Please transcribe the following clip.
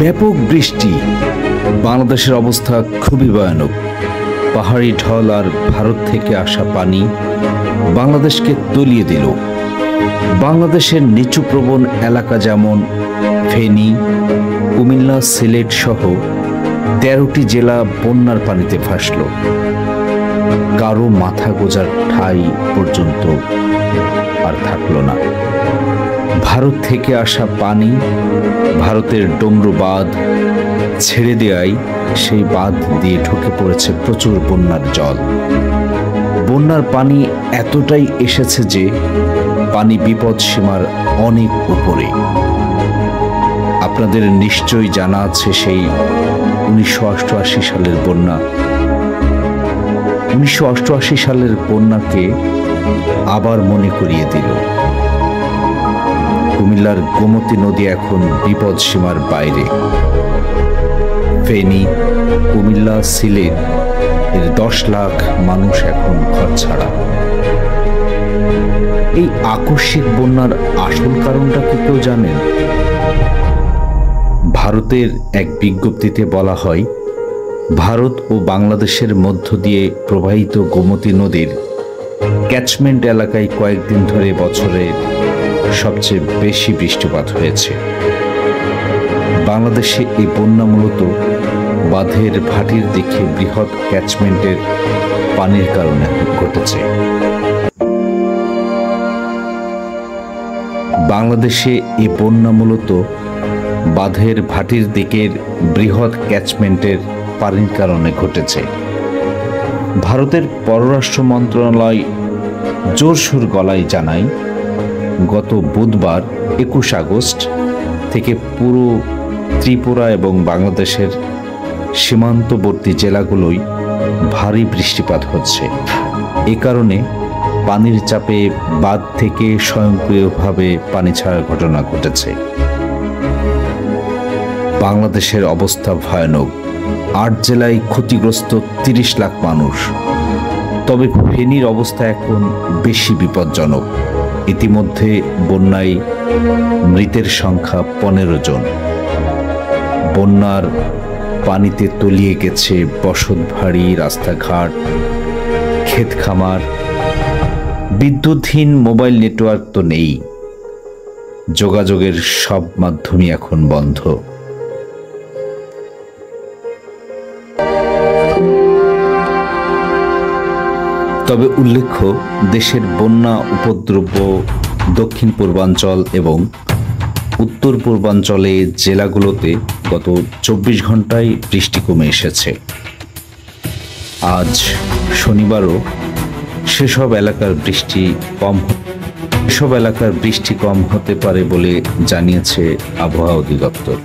ব্যাপক বৃষ্টি, বাংলাদেশের অবস্থা খুবই ভয়ানক। পাহাড়ি ঢল আর ভারত থেকে আসা পানি বাংলাদেশকে তলিয়ে দিল। বাংলাদেশের নিচুপ্রবণ এলাকা যেমন ফেনী, কুমিল্লা, সিলেট সহ ১৩টি জেলা বন্যার পানিতে ভাসল। কারো মাথা গোজার ঠাঁই পর্যন্ত আর থাকল না। ভারত থেকে আসা পানি ভারতের ডমরু বাঁধ ছেড়ে দেওয়ায় সেই বাঁধ দিয়ে ঢুকে পড়েছে প্রচুর বন্যার জল। বন্যার পানি এতটাই এসেছে যে পানি বিপদ সীমার অনেক উপরে। আপনাদের নিশ্চয়ই জানা আছে সেই ১৯৮৮ সালের বন্যা। ১৯৮৮ সালের বন্যাকে আবার মনে করিয়ে দিল। কুমিল্লার গোমতী নদী এখন বিপদ সীমার বাইরে। ফেনী, কুমিল্লা, সিলেট এর ১০ লাখ মানুষ এখন ঘর ছাড়া। এই আকস্মিক বন্যার আসল কারণটা কি কেউ জানেন? ভারতের এক বিজ্ঞপ্তিতে বলা হয়, ভারত ও বাংলাদেশের মধ্য দিয়ে প্রবাহিত গোমতী নদীর ক্যাচমেন্ট এলাকায় কয়েকদিন ধরে বছরে সবচেয়ে বেশি বৃষ্টিপাত হয়েছে। বাংলাদেশে এই বন্যা মূলত বাঁধের ভাটির দিকে বৃহৎ ক্যাচমেন্টের পানির কারণে ঘটেছে। বাংলাদেশে এই বন্যা মূলত বাঁধের ভাটির দিকের বৃহৎ ক্যাচমেন্টের পানির কারণে ঘটেছে। ভারতের পররাষ্ট্র মন্ত্রণালয় জোরসোর গলায় জানায়, গত বুধবার ২১ আগস্ট থেকে পুরো ত্রিপুরা এবং বাংলাদেশের সীমান্তবর্তী জেলাগুলোয় ভারী বৃষ্টিপাত হচ্ছে। এ কারণে পানির চাপে বাঁধ থেকে স্বয়ংক্রিয়ভাবে পানি ছাড়ার ঘটনা ঘটেছে। বাংলাদেশের অবস্থা ভয়ানক। ৮ জেলায় ক্ষতিগ্রস্ত ৩০ লাখ মানুষ। তবে ফেনীর অবস্থা এখন বেশি বিপজ্জনক। ইতিমধ্যে বন্যায় মৃতের সংখ্যা ১৫ জন। বন্যার পানিতে তলিয়ে গেছে বসতবাড়ি, রাস্তাঘাট, ক্ষেত খামার। বিদ্যুৎহীন মোবাইল নেটওয়ার্ক তো নেই। যোগাযোগের সব মাধ্যমই এখন বন্ধ। তবে উল্লেখ্য, দেশের বন্যা উপদ্রব দক্ষিণ পূর্বাঞ্চল এবং উত্তর পূর্বাঞ্চলে জেলাগুলোতে গত ২৪ ঘন্টায় বৃষ্টি কমে এসেছে। আজ শনিবারও সেসব এলাকার বৃষ্টি কম হতে পারে বলে জানিয়েছে আবহাওয়া অধিদপ্তর।